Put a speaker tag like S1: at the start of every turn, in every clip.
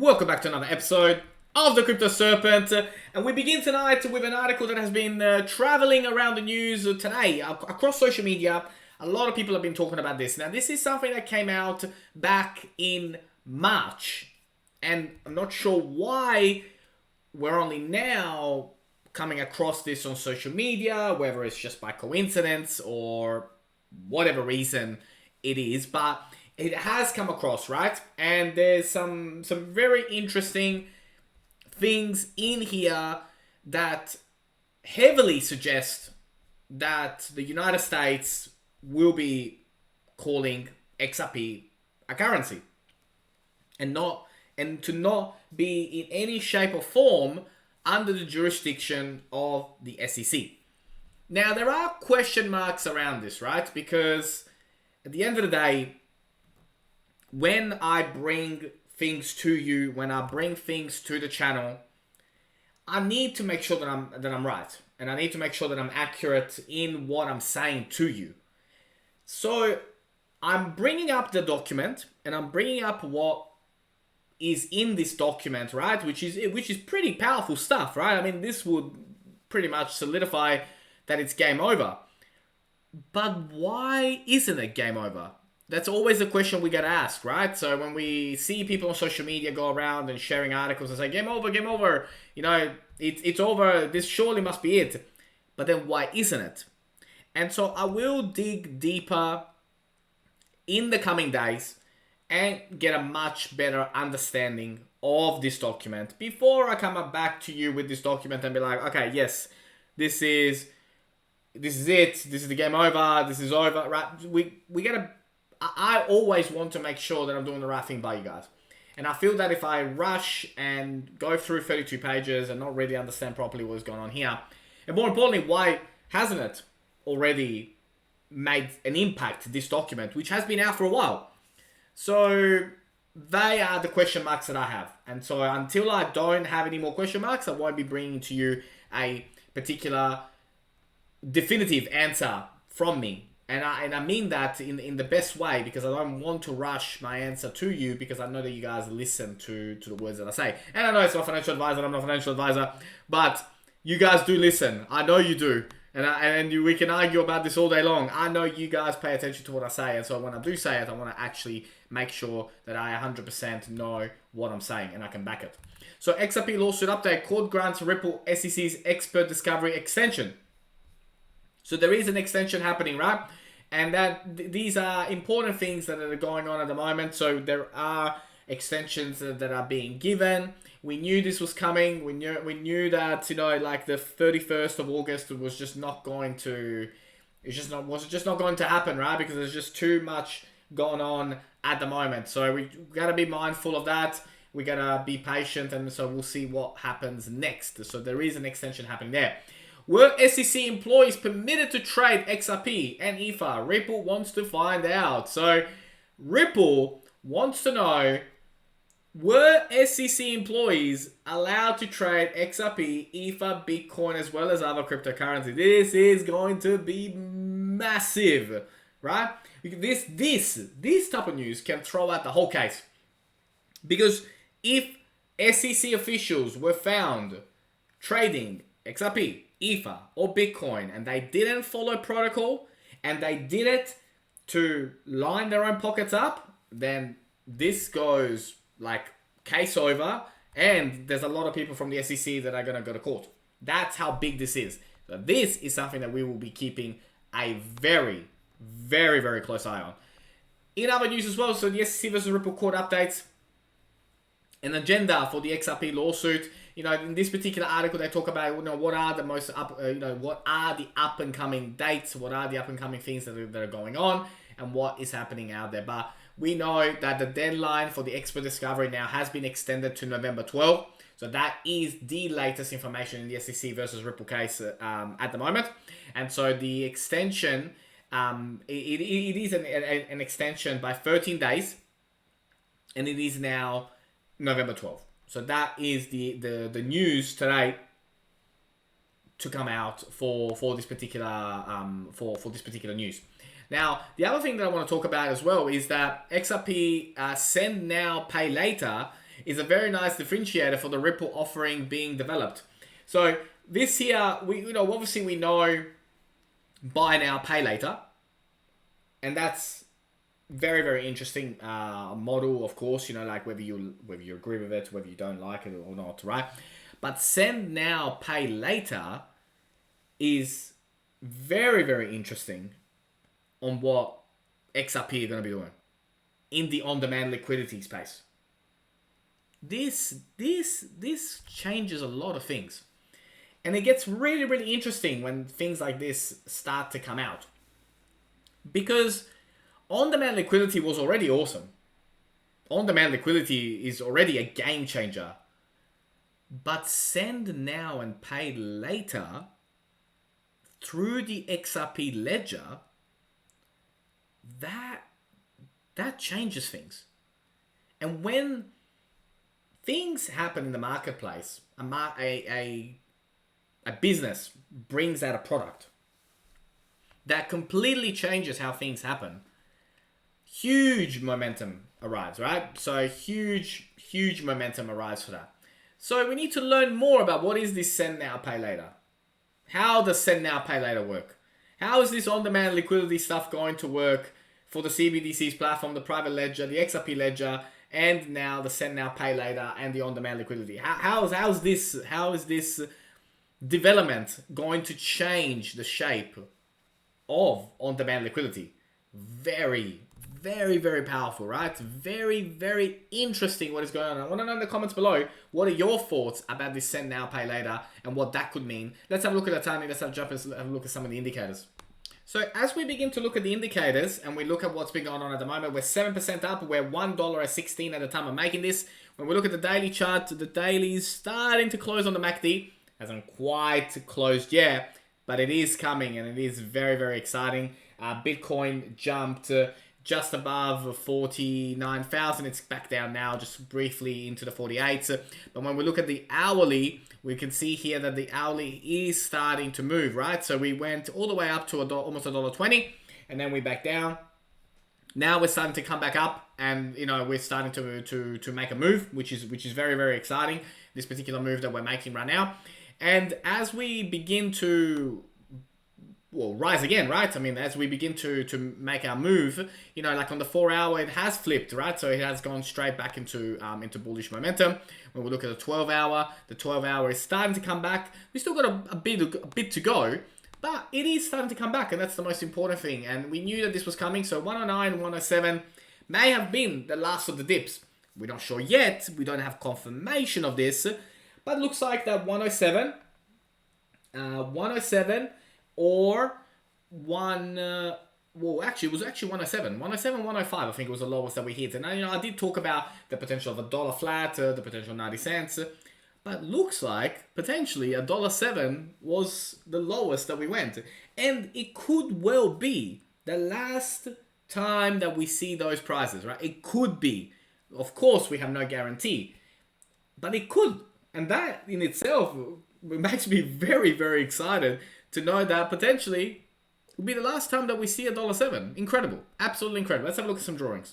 S1: Welcome back to another episode of the Crypto Serpent, and we begin tonight with an article that has been traveling around the news today across social media. A lot of people have been talking about this. Now, this is something that came out back in March, and I'm not sure why we're only now coming across this on social media, whether it's just by coincidence or whatever reason it is, but it has come across, right? And there's some very interesting things in here that heavily suggest that the United States will be calling XRP a currency, and to not be in any shape or form under the jurisdiction of the SEC. Now, there are question marks around this, right? Because at the end of the day, when I bring things to you, when I bring things to the channel, I need to make sure that I'm right, and I need to make sure that I'm accurate in what I'm saying to you. So I'm bringing up the document, and I'm bringing up what is in this document, right? Which is pretty powerful stuff, right? I mean, this would pretty much solidify that it's game over. But why isn't it game over? That's always the question we gotta ask, right? So when we see people on social media go around and sharing articles and say, game over, you know, it's over, this surely must be it. But then why isn't it? And so I will dig deeper in the coming days and get a much better understanding of this document before I come back to you with this document and be like, okay, yes, this is it, this is the game over, this is over, right? We gotta, I always want to make sure that I'm doing the right thing by you guys. And I feel that if I rush and go through 32 pages and not really understand properly what's going on here, and more importantly, why hasn't it already made an impact, this document, which has been out for a while? So they are the question marks that I have. And so until I don't have any more question marks, I won't be bringing to you a particular definitive answer from me. And I mean that in the best way, because I don't want to rush my answer to you, because I know that you guys listen to the words that I say. And I know it's not financial advisor, I'm not a financial advisor, but you guys do listen. I know you do. We can argue about this all day long. I know you guys pay attention to what I say, and so when I do say it, I want to actually make sure that I 100% know what I'm saying and I can back it. So XRP lawsuit update, court grants Ripple SEC's expert discovery extension. So there is an extension happening, right? And these are important things that are going on at the moment. So there are extensions that are being given. We knew this was coming. We knew that, you know, like the 31st of August was just not going to, was just not going to happen, right? Because there's just too much going on at the moment. So we got to be mindful of that. We got to be patient, and so we'll see what happens next. So there is an extension happening there. Were SEC employees permitted to trade XRP and ETH? Ripple wants to find out. So Ripple wants to know, were SEC employees allowed to trade XRP, ETH, Bitcoin, as well as other cryptocurrency? This is going to be massive, right? This type of news can throw out the whole case. Because if SEC officials were found trading XRP, ETH, or Bitcoin, and they didn't follow protocol, and they did it to line their own pockets up, then this goes like case over, and there's a lot of people from the SEC that are going to go to court. That's how big this is. So this is something that we will be keeping a very, very, very close eye on. In other news as well, so the SEC versus Ripple court updates, an agenda for the XRP lawsuit. You know, in this particular article, they talk about, you know, what are the most what are the up and coming dates, what are the up and coming things that are going on, and what is happening out there. But we know that the deadline for the expert discovery now has been extended to November 12th. So that is the latest information in the SEC versus Ripple case at the moment. And so the extension, it is an extension by 13 days, and it is now November 12th. So that is the news today to come out for this particular for this particular news. Now, the other thing that I want to talk about as well is that XRP Send Now, Pay Later is a very nice differentiator for the Ripple offering being developed. So this here, obviously we know buy now, pay later, and that's very, very interesting model, of course, like whether you agree with it, whether you don't like it or not, right? But send now, pay later is very, very interesting on what XRP are going to be doing in the on-demand liquidity space. This changes a lot of things. And it gets really, really interesting when things like this start to come out. Because on-demand liquidity was already awesome. On-demand liquidity is already a game changer. But send now and pay later through the XRP ledger, that changes things. And when things happen in the marketplace, a business brings out a product that completely changes how things happen, huge momentum arrives, right? So huge momentum arrives for that. So we need to learn more about what is this send now, pay later. How does send now, pay later work? How is this on-demand liquidity stuff going to work for the CBDC's platform, the private ledger, the XRP ledger, and now the send now, pay later, and the on-demand liquidity? How is this development going to change the shape of on-demand liquidity? Very, very, very powerful, right? Very, very interesting what is going on. I want to know in the comments below, what are your thoughts about this send now, pay later, and what that could mean? Let's have a look at the timing. Let's have a look at some of the indicators. So as we begin to look at the indicators and we look at what's been going on at the moment, we're 7% up. We're $1.16 at the time of making this. When we look at the daily chart, the daily's starting to close on the MACD. Hasn't quite closed yet, but it is coming and it is very, very exciting. Bitcoin jumped just above 49,000. It's back down now, just briefly into the 48s. But when we look at the hourly, we can see here that the hourly is starting to move, right? So we went all the way up to almost $1.20, and then we back down. Now we're starting to come back up, and we're starting to make a move, which is very, very exciting. This particular move that we're making right now, and as we begin to rise again, right? I mean, as we begin to make our move, like on the 4 hour, it has flipped, right? So it has gone straight back into bullish momentum. When we look at the 12 hour, the 12 hour is starting to come back. We still got a bit to go, but it is starting to come back, and that's the most important thing. And we knew that this was coming. So 109, 107 may have been the last of the dips. We're not sure yet. We don't have confirmation of this, but it looks like that 107 or actually, it was actually 107, 105. I think it was the lowest that we hit. And I did talk about the potential of $1 flat, the potential of 90 cents, but looks like potentially $1.07 was the lowest that we went, and it could well be the last time that we see those prices, right? It could be. Of course, we have no guarantee, but it could, and that in itself makes me very, very excited to know that potentially will be the last time that we see $1.07. Incredible. Absolutely incredible. Let's have a look at some drawings.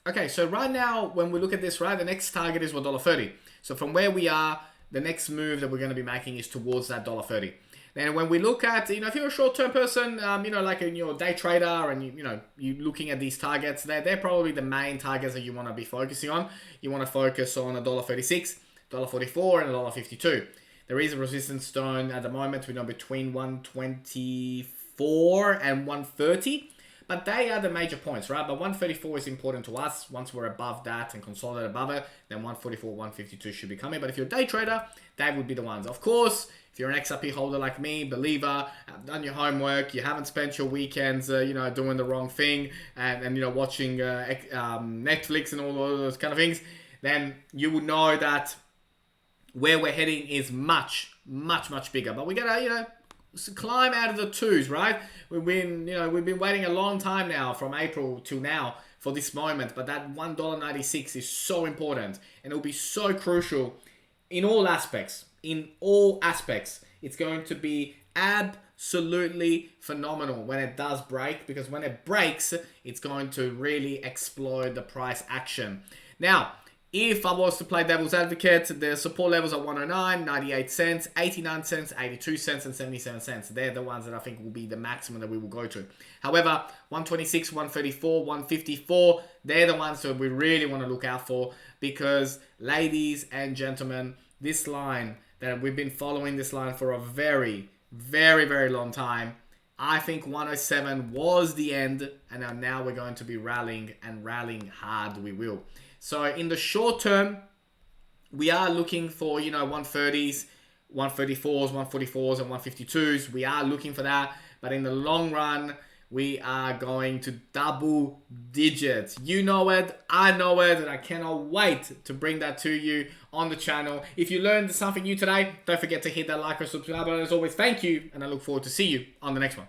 S1: Okay, so right now, when we look at this, right, the next target is $1.30. So from where we are, the next move that we're going to be making is towards that $1.30. Then when we look at, if you're a short-term person, like a day trader, and you're looking at these targets, they're probably the main targets that you want to be focusing on. You want to focus on $1.36, $1.44, and $1.52. There is a resistance zone at the moment, between 124 and 130. But they are the major points, right? But 134 is important to us. Once we're above that and consolidate above it, then 144, 152 should be coming. But if you're a day trader, they would be the ones. Of course, if you're an XRP holder like me, believer, have done your homework, you haven't spent your weekends, doing the wrong thing and watching Netflix and all those kind of things, then you would know that where we're heading is much, much, much bigger. But we gotta, climb out of the twos, right? We've been waiting a long time now, from April till now, for this moment. But that $1.96 is so important, and it will be so crucial in all aspects. In all aspects, it's going to be absolutely phenomenal when it does break, because when it breaks, it's going to really explode the price action. Now, if I was to play devil's advocate, the support levels are 109, 98 cents, 89 cents, 82 cents, and 77 cents. They're the ones that I think will be the maximum that we will go to. However, 126, 134, 154, they're the ones that we really want to look out for, because, ladies and gentlemen, this line that we've been following this line for a very, very, very long time. I think 107 was the end, and now we're going to be rallying, and rallying hard we will. So in the short term, we are looking for, 130s, 134s, 144s, and 152s. We are looking for that. But in the long run, we are going to double digits. You know it, I know it, and I cannot wait to bring that to you on the channel. If you learned something new today, don't forget to hit that like or subscribe button. As always, thank you, and I look forward to see you on the next one.